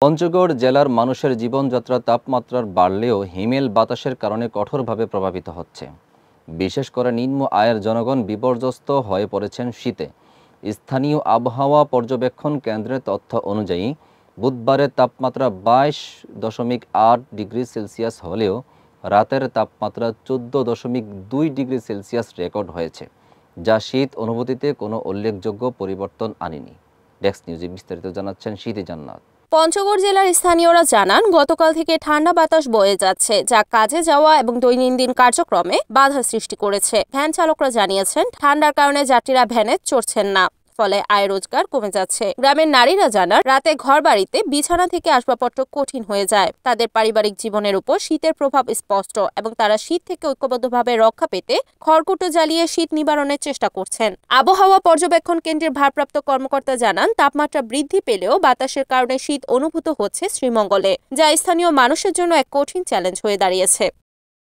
পঞ্চগড় জেলার মানুষের জীবনযাত্রা তাপমাত্রার বাড়লেও হিমেল বাতাসের কারণে কঠোরভাবে প্রভাবিত হচ্ছে। বিশেষ করে নিম্ন আয়ের জনগণ বিপর্যস্ত হয়ে পড়েছেন শীতে। স্থানীয় আবহাওয়া পর্যবেক্ষণ কেন্দ্রের তথ্য অনুযায়ী বুধবারের তাপমাত্রা 22.8 ডিগ্রি সেলসিয়াস হলেও রাতের তাপমাত্রা 14.2 ডিগ্রি সেলসিয়াস রেকর্ড হয়েছে, যা শীত অনুভূতিতে কোনো উল্লেখযোগ্য পরিবর্তন আনেনি। ডেস্ক নিউজে বিস্তারিত জানাচ্ছেন শীতে জান্নাত। পঞ্চগড় জেলার স্থানীয়রা জানান, গতকাল থেকে ঠান্ডা বাতাস বয়ে যাচ্ছে, যা কাজে যাওয়া এবং দৈনন্দিন কার্যক্রমে বাধা সৃষ্টি করেছে। ভ্যান চালকরা জানিয়েছেন, ঠান্ডার কারণে যাত্রীরা ভ্যানে চড়ছেন না, ফলে আয় রোজগার কমে যাচ্ছে। গ্রামের নারীরা জানান, রাতে ঘর বাড়িতে বিছানা থেকে আসবাবপত্র কঠিন হয়ে যায়। তাদের পারিবারিক জীবনের উপর শীতের প্রভাব স্পষ্ট এবং তারা শীত থেকে ঐক্যবদ্ধভাবে রক্ষা পেতে খড়কুটো জ্বালিয়ে শীত নিবারণের চেষ্টা করছেন। আবহাওয়া পর্যবেক্ষণ কেন্দ্রের ভারপ্রাপ্ত কর্মকর্তা জানান, তাপমাত্রা বৃদ্ধি পেলেও বাতাসের কারণে শীত অনুভূত হচ্ছে শ্রীমঙ্গলে, যা স্থানীয় মানুষের জন্য এক কঠিন চ্যালেঞ্জ হয়ে দাঁড়িয়েছে।